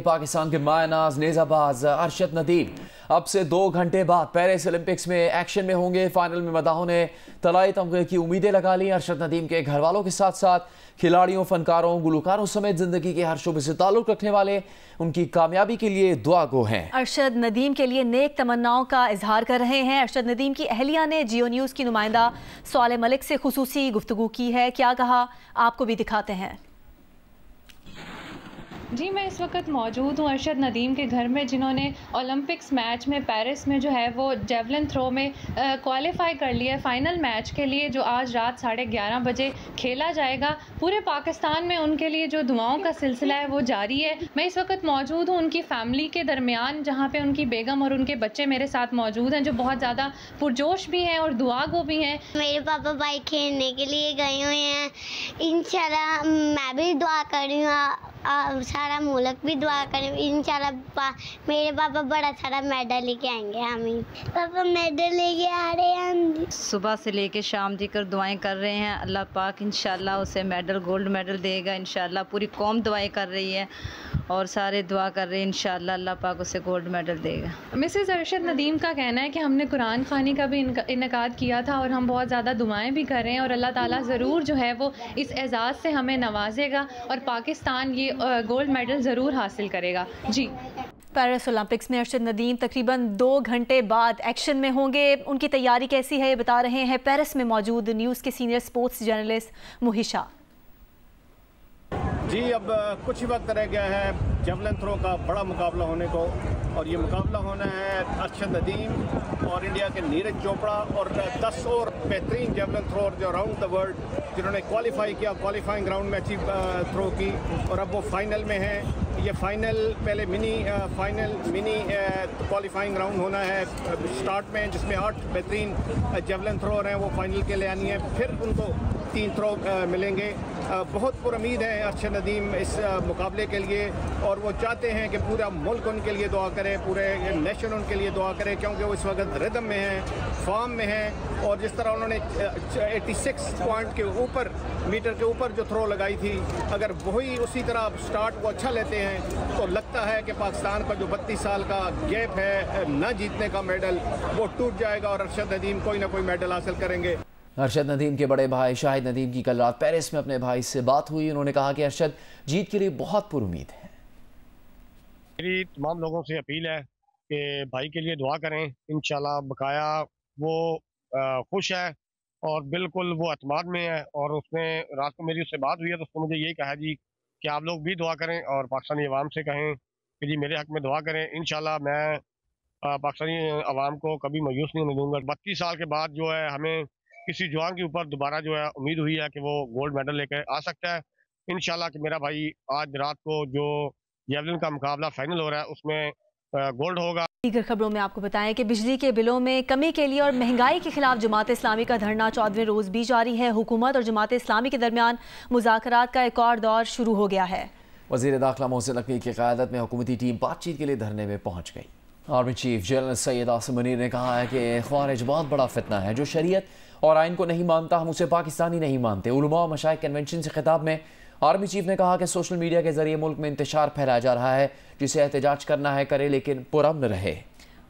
पाकिस्तान के मायनाज नेजाबाज अरशद नदीम अब से 2 घंटे बाद पेरिस ओलंपिक्स में एक्शन में होंगे। फाइनल में मदाहों ने तलाई तमगे की उम्मीदें लगा ली। अरशद नदीम के घर वालों के साथ साथ खिलाड़ियों, फनकारों, गुलकारों समेत जिंदगी के हर शोबे से ताल्लुक रखने वाले उनकी कामयाबी के लिए दुआ गो हैं। अरशद नदीम के लिए नेक तमन्नाओं का इजहार कर रहे हैं। अरशद नदीम की अहलिया ने जियो न्यूज़ की नुमाइंदा स्वाले मलिक से खुसूसी गुफ्तगू की है। क्या कहा, आपको भी दिखाते हैं। जी, मैं इस वक्त मौजूद हूँ अरशद नदीम के घर में, जिन्होंने ओलंपिक्स मैच में पेरिस में जो है वो जेवलिन थ्रो में क्वालिफाई कर लिया है फ़ाइनल मैच के लिए, जो आज रात 11:30 बजे खेला जाएगा। पूरे पाकिस्तान में उनके लिए जो दुआओं का सिलसिला है वो जारी है। मैं इस वक्त मौजूद हूँ उनकी फ़ैमिली के दरमियान, जहाँ पे उनकी बेगम और उनके बच्चे मेरे साथ मौजूद हैं, जो बहुत ज़्यादा पुरजोश भी हैं और दुआ गो भी हैं। मेरे पापा बाइक खेलने के लिए गए हुए हैं। इंशाल्लाह मैं भी दुआ कर रही हूँ, सारा मुल्क भी दुआ करें। इंशाल्लाह मेरे पापा बड़ा सारा मेडल लेके आएंगे। हमें पापा मेडल लेके आ रहे हैं। सुबह से लेके शाम तक दुआएं कर रहे हैं। अल्लाह पाक इंशाल्लाह उसे मेडल, गोल्ड मेडल देगा इंशाल्लाह। पूरी कौम दुआएं कर रही है और सारे दुआ कर रहे हैं, इंशाल्लाह अल्लाह पाक उसे गोल्ड मेडल देगा। मिसेस अरशद नदीम का कहना है कि हमने कुरान खानी का भी इनकाद किया था और हम बहुत ज़्यादा दुआएं भी कर रहे हैं और अल्लाह ताला ज़रूर जो है वो इस एजाज़ से हमें नवाजेगा और पाकिस्तान ये गोल्ड मेडल ज़रूर हासिल करेगा। जी, पेरिस ओलंपिक्स में अरशद नदीम तकरीबन 2 घंटे बाद एक्शन में होंगे। उनकी तैयारी कैसी है ये बता रहे हैं पेरिस में मौजूद न्यूज़ के सीनियर स्पोर्ट्स जर्नलिस्ट मुहिशा। जी, अब कुछ ही वक्त रह गया है जेवलिन थ्रो का बड़ा मुकाबला होने को, और ये मुकाबला होना है अरशद नदीम और इंडिया के नीरज चोपड़ा और 10 और बेहतरीन जेवलिन थ्रोअर जो अराउंड द वर्ल्ड जिन्होंने क्वालिफाई किया, क्वालिफाइंग राउंड में अच्छी थ्रो की और अब वो फाइनल में हैं। ये फाइनल पहले मिनी क्वालिफाइंग राउंड होना है स्टार्ट में, जिसमें 8 बेहतरीन जेवलिन थ्रोअर हैं, वो फाइनल के लिए आनी है। फिर उनको 3 थ्रो मिलेंगे। बहुत पुरुम्मीद है अरशद नदीम इस मुकाबले के लिए और वो चाहते हैं कि पूरा मुल्क उनके लिए दुआ करे, पूरे नेशन उनके लिए दुआ करे, क्योंकि वो इस वक्त रिदम में हैं, फॉर्म में हैं। और जिस तरह उन्होंने 86 पॉइंट के ऊपर मीटर के ऊपर जो थ्रो लगाई थी, अगर वही उसी तरह स्टार्ट को अच्छा लेते हैं तो लगता है कि पाकिस्तान का जो 32 साल का गैप है न जीतने का मेडल, वो टूट जाएगा और अरशद नदीम कोई ना कोई मेडल हासिल करेंगे। अरशद नदीम के बड़े भाई शाहिद नदीम की कल रात पेरिस में अपने भाई से बात हुई। उन्होंने कहा कि अरशद जीत के लिए बहुत पुरुम्मीद है। मेरी तमाम लोगों से अपील है कि भाई के लिए दुआ करें। इंशाल्लाह बकाया वो खुश है और बिल्कुल वो अतमाद में है। और उसने रात को मेरी उससे बात हुई है तो उसने मुझे यही कहा जी कि आप लोग भी दुआ करें और पाकिस्तानी अवाम से कहें कि जी मेरे हक में दुआ करें। इंशाल्लाह मैं पाकिस्तानी अवाम को कभी मायूस नहीं होने दूंगा। 32 साल के बाद जो है हमें किसी जवान के ऊपर दोबारा जो है उम्मीद हुई है कि वो गोल्ड मेडल लेकर आ सकता है। इंशाल्लाह कि मेरा भाई आज रात को जो जेवलिन का मुकाबला फाइनल हो रहा है उसमें गोल्ड होगा। दीगर खबरों में आपको बताएं कि बिजली के बिलों में कमी के लिए और महंगाई के खिलाफ जमात इस्लामी का धरना 14वें रोज भी जारी है। हुकूमत और जमात इस्लामी के दरमियान मुज़ाकरात का एक और दौर शुरू हो गया है। वज़ीर दाखिला मोहसिन नकवी की क़यादत में हुकूमती टीम बातचीत के लिए धरने में पहुँच गई। Army chief general Syed Asim Munir ने कहा है कि ख़वारिज बहुत बड़ा फितना है, जो शरीयत और आइन को नहीं मानता, हम उसे पाकिस्तानी नहीं मानते। उलमा और मशाइख कन्वेंशन से खिताब में आर्मी चीफ ने कहा कि सोशल मीडिया के जरिए मुल्क में इंतशार फैलाया जा रहा है, जिसे एहतजाज करना है करे लेकिन पुरअमन रहे।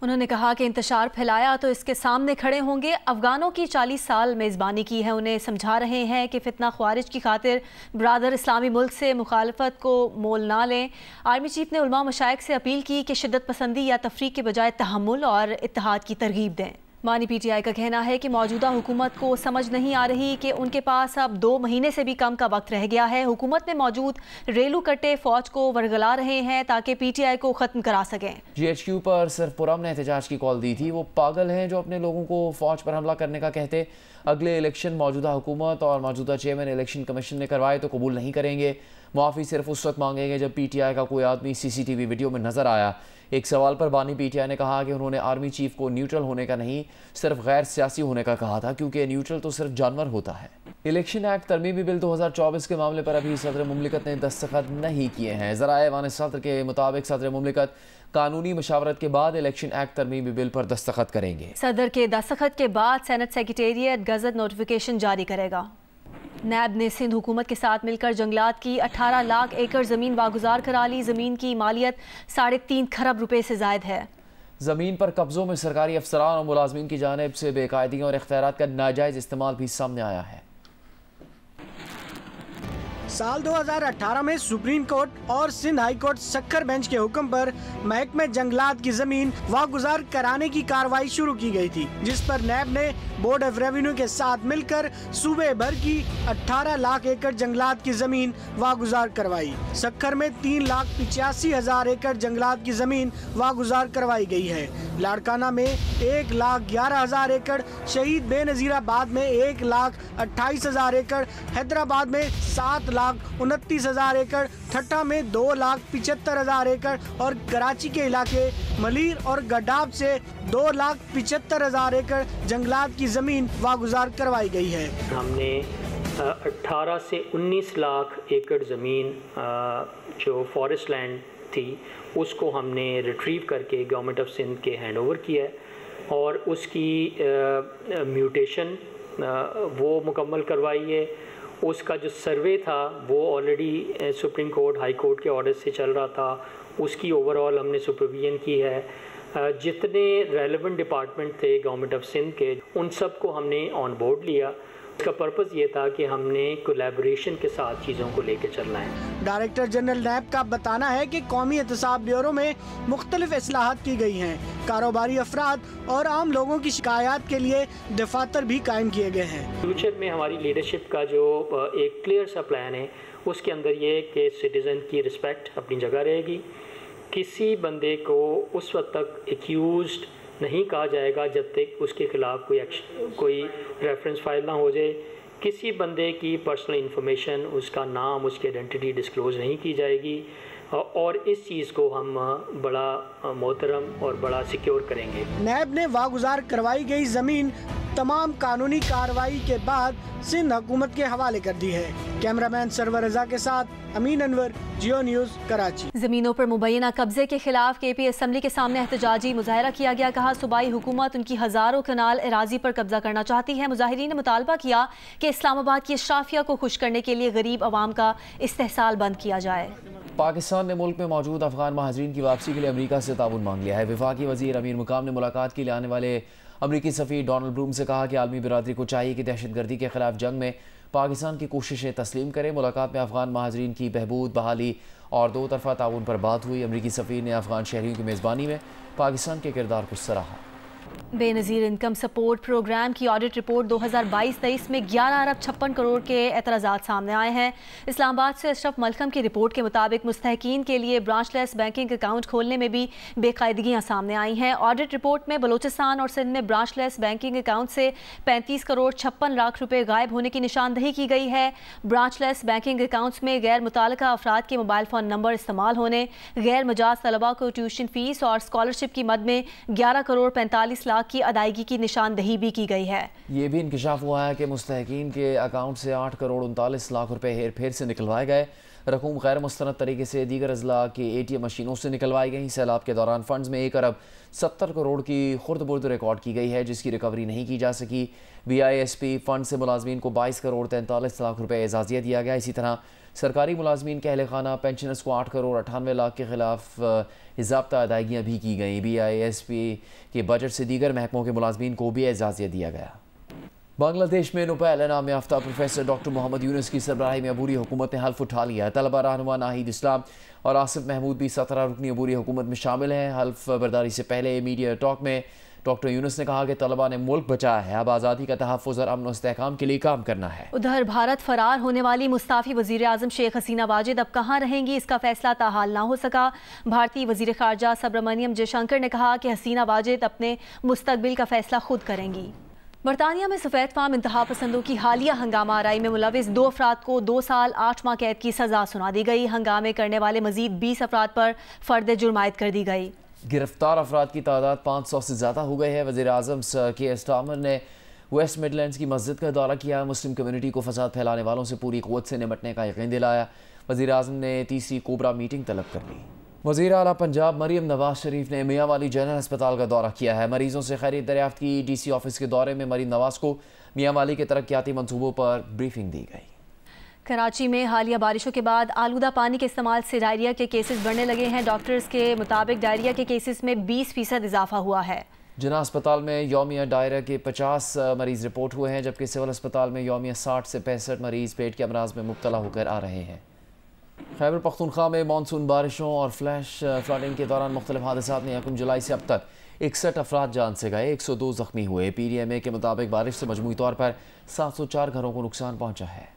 उन्होंने कहा कि इंतशार फैलाया तो इसके सामने खड़े होंगे। अफगानों की 40 साल मेज़बानी की है, उन्हें समझा रहे हैं कि फितना ख्वारिज की खातिर बरादर इस्लामी मुल्क से मुखालफत को मोल ना लें। आर्मी चीफ ने उलमा मशाइख से अपील की कि शिद्दत पसंदी या तफरीक के बजाय तहम्मुल और इत्तेहाद की तरगीब दें। मानी PTI का कहना है कि मौजूदा हुकूमत को समझ नहीं आ रही कि उनके पास अब 2 महीने से भी कम का वक्त रह गया है। हुकूमत में मौजूद रेलू कट्टे फौज को वरगला रहे हैं ताकि PTI को ख़त्म करा सकें। GHQ पर सिर्फ पुरअमन एहतजाज की कॉल दी थी। वो पागल हैं जो अपने लोगों को फौज पर हमला करने का कहते। अगले इलेक्शन मौजूदा हुकूमत और मौजूदा चेयरमैन इलेक्शन कमीशन ने करवाए तो कबूल नहीं करेंगे। मुआफ़ी सिर्फ उस वक्त मांगेंगे जब PTI का कोई आदमी CCTV वीडियो में नजर आया। एक सवाल पर बानी PTI ने कहा कि उन्होंने आर्मी चीफ को न्यूट्रल होने का नहीं, सिर्फ गैर सियासी होने का कहा था, क्योंकि न्यूट्रल तो सिर्फ जानवर होता है। इलेक्शन एक्ट तरमीमी बिल 2024 के मामले पर अभी सदर मुमलिकत ने दस्तखत नहीं किए हैं। ज़राए वान सदर के मुताबिक सदर मुमलिकत कानूनी मशावरत के बाद इलेक्शन एक्ट तरमीमी बिल पर दस्तखत करेंगे। सदर के दस्तखत के बाद सेनेट सेक्रेटेरिएट गज़ट नोटिफिकेशन जारी करेगा। نیب نے سندھ حکومت کے ساتھ مل کر جنگلات کی 18 لاکھ ایکڑ زمین واگزار کرا لی. زمین کی مالیت 3.5 کھرب روپے سے زائد ہے. زمین پر قبضوں میں سرکاری افسران اور ملازمین کی جانب سے بے قاعدگیوں اور اختیارات کا ناجائز استعمال بھی سامنے آیا ہے. سال 2018 میں سپریم کورٹ اور Sindh high court Sukkur bench کے حکم پر محکمہ جنگلات کی زمین واگزار کرانے کی کارروائی شروع کی گئی تھی، جس پر نیب نے بورڈ آف ریونیو کے ساتھ مل کر صوبے بھر کی 18 لاکھ ایکڑ جنگلات کی زمین واگزار کروائی. سکھر میں 3,85,000 ایکڑ جنگلات کی زمین واگزار کروائی گئی ہے. لاڑکانہ میں 1,11,000 ایکڑ، شہید بے نظیر آباد میں 1,28,000 ایکڑ، حیدرآباد میں 7,29,000 ایکڑ، ٹھٹھا میں 2,75,000 ایکڑ اور کراچی کے علاقے ملیر اور گڈاب سے 2,75,000 ایکڑ جنگلات کی زمین واگزار کروائی گئی ہے. ہم نے 18 سے 19 لاکھ ایکڑ زمین جو فارسٹ لینڈ تھی اس کو ہم نے ریٹریو کر کے گورنمنٹ آف سندھ کے ہینڈ اوور کیا ہے اور اس کی میوٹیشن وہ مکمل کروائی ہے. اس کا جو سروے تھا وہ already supreme court high court کے آرڈر سے چل رہا تھا، اس کی اوور آل ہم نے سپرویژن کی ہے. جتنے ریلیونٹ ڈپارٹمنٹ تھے گورنمنٹ آف سندھ کے ان سب کو ہم نے آن بورڈ لیا. اس کا پرپز یہ تھا کہ ہم نے کولیبوریشن کے ساتھ چیزوں کو لے کے چلنا ہے. ڈائریکٹر جنرل نیب کا بتانا ہے کہ قومی احتساب بیورو میں مختلف اصلاحات کی گئی ہیں. کاروباری افراد اور عام لوگوں کی شکایات کے لیے دفاتر بھی قائم کیے گئے ہیں. فیوچر میں ہماری لیڈرشپ کا جو ایک کلیئر سا پلان ہے اس کے اندر یہ کہ سٹیزن کی رسپیکٹ اپنی جگہ رہے گی. کسی بندے کو اس وقت تک ایکیوزڈ نہیں کہا جائے گا جب تک اس کے خلاف کوئی ریفرنس فائل نہ ہو جائے. کسی بندے کی پرسنل انفارمیشن، اس کا نام، اس کی آئیڈینٹی ڈسکلوز نہیں کی جائے گی اور اس چیز کو ہم بڑا محترم اور بڑا سیکیور کریں گے. نیب نے واگزار کروائی گئی زمین تمام قانونی کارروائی کے بعد سندھ حکومت کے حوالے کر دی ہے. کیمرامین سرور رضا کے ساتھ امین انور، جیو نیوز، کراچی. زمینوں پر مبینہ قبضے کے خلاف کے پی اسمبلی کے سامنے احتجاجی مظاہرہ کیا گیا. کہا صوبائی حکومت ان کی ہزاروں کنال اراضی پر قبضہ کرنا چاہتی ہے. مظاہرین نے مطالبہ کیا کہ اسلام آباد کی اشرافیہ کو خوش کرنے کے لیے غریب عوام کا استحصال بند کیا جائے. پاکستان نے ملک میں موجود افغان مہاجرین کی واپسی کے لیے امریکہ سے تعاون مانگ لیا ہے. وفاقی وزیر امیر مقام نے ملاقات کے لیے آنے والے امریکی سفیر ڈونلڈ بروم سے کہا کہ عالمی برادری کو چاہیے کہ دہشت گردی کے خلاف جنگ میں پاکستان کی کوششیں تسلیم کرے. ملاقات میں افغان مہاجرین کی بہبود، بحالی اور دو طرفہ تعاون پر بات ہوئی. امریکی سفیر نے افغان شہریوں کی میزبانی میں پاکستان کے کردار کو سراہا. بے نظیر انکم سپورٹ پروگرام کی آڈٹ رپورٹ 2022-23 میں 11.56 ارب کے اعتراضات سامنے آئے ہیں. اسلام آباد سے اشرف ملکم کی رپورٹ کے مطابق مستحقین کے لیے برانچ لیس بینکنگ اکاؤنٹ کھولنے میں بھی بے قاعدگیاں سامنے آئی ہیں. آڈٹ رپورٹ میں بلوچستان اور سندھ میں برانچ لیس بینکنگ اکاؤنٹ سے 35.56 کروڑ روپے غائب ہونے کی نشاندہی کی گئی ہے. برانچ لیس بینکنگ اکاؤنٹس میں غیر متعلقہ افراد کے موبائل فون نمبر استعمال ہونے، غیر مجاز طلباء کو ٹیوشن فیس اور اسکالرشپ کی مد میں 11.45 کروڑ کی ادائیگی کی نشاندہی بھی کی گئی ہے. یہ بھی انکشاف ہوا ہے کہ مستحقین کے اکاؤنٹ سے 8.39 کروڑ روپے ہیر پھیر سے نکلوائے گئے. رقوم غیر مستند طریقے سے دیگر اضلاع کی ATM مشینوں سے نکلوائی گئیں. سیلاب کے دوران فنڈز میں 1.70 کروڑ کی خرد برد ریکارڈ کی گئی ہے جس کی ریکوری نہیں کی جا سکی. BISP فنڈ سے ملازمین کو 22.43 کروڑ روپے اعزازیہ دیا گیا. اسی طرح سرکاری ملازمین کے اہل خانہ پینشنرز کو 8.98 کروڑ کے خلاف ضابطہ ادائیگیاں بھی کی گئیں. BISP کے بجٹ سے دیگر محکموں کے ملازمین کو بھی اعزازیہ دیا گیا. بنگلہ دیش میں نوبیل انعام یافتہ پروفیسر ڈاکٹر محمد یونس کی سربراہی میں عبوری حکومت نے حلف اٹھا لیا ہے. طلبہ رہنما ناہید اسلام اور آصف محمود بھی 17 رکنی عبوری حکومت میں شامل ہیں. حلف برداری سے پہلے میڈیا ٹاک میں ڈاکٹر یونس نے کہا کہ طلبہ نے ملک بچایا ہے، اب آزادی کا تحفظ اور امن و استحکام کے لیے کام کرنا ہے. ادھر بھارت فرار ہونے والی مستعفی وزیر اعظم شیخ حسینہ واجد اب کہاں رہیں گی، اس کا فیصلہ تاحال نہ ہو سکا. بھارتی وزیر خارجہ سبرامنیم جے شنکر نے کہا کہ حسینہ واجد اپنے مستقبل کا فیصلہ خود کریں گی. برطانیہ میں سفید فام انتہا پسندوں کی حالیہ ہنگامہ آرائی میں ملوث 2 افراد کو 2 سال 8 ماہ قید کی سزا سنا دی گئی. ہنگامے کرنے والے مزید 20 افراد پر فرد جرم عائد کر دی گئی. گرفتار افراد کی تعداد 500 سے زیادہ ہو گئی ہے. وزیر اعظم سر کیئر سٹارمر نے ویسٹ مڈلینڈز کی مسجد کا دورہ کیا. مسلم کمیونٹی کو فساد پھیلانے والوں سے پوری قوت سے نمٹنے کا یقین دلایا. وزیر اعظم نے تیسری کوبرا میٹنگ طلب کر لی. وزیر اعلیٰ پنجاب مریم نواز شریف نے میاں والی جنرل ہسپتال کا دورہ کیا ہے. مریضوں سے خیریت دریافت کی. DC آفس کے دورے میں مریم نواز کو میاں والی کے ترقیاتی منصوبوں پر بریفنگ دی گئی. कराची में हालिया बारिशों के बाद आलूदा पानी के इस्तेमाल से डायरिया के केसेस बढ़ने लगे हैं। डॉक्टर्स के मुताबिक डायरिया के केसेस में 20% इजाफा हुआ है। जिना अस्पताल में यौमिया डायरिया के 50 मरीज़ रिपोर्ट हुए हैं, जबकि सिविल अस्पताल में यौमिया 60 से 65 मरीज़ पेट के अमराज में मुब्तला होकर आ रहे हैं। खैबर पख्तूनख्वा में मानसून बारिशों और फ्लैश फ्लडिंग के दौरान मुख्तलिफ हादसात में 1 जुलाई से अब तक 61 अफराद जान से गए, 102 ज़ख्मी हुए। PDMA के मुताबिक बारिश से मजमूई तौर पर 704 घरों को नुकसान पहुँचा है।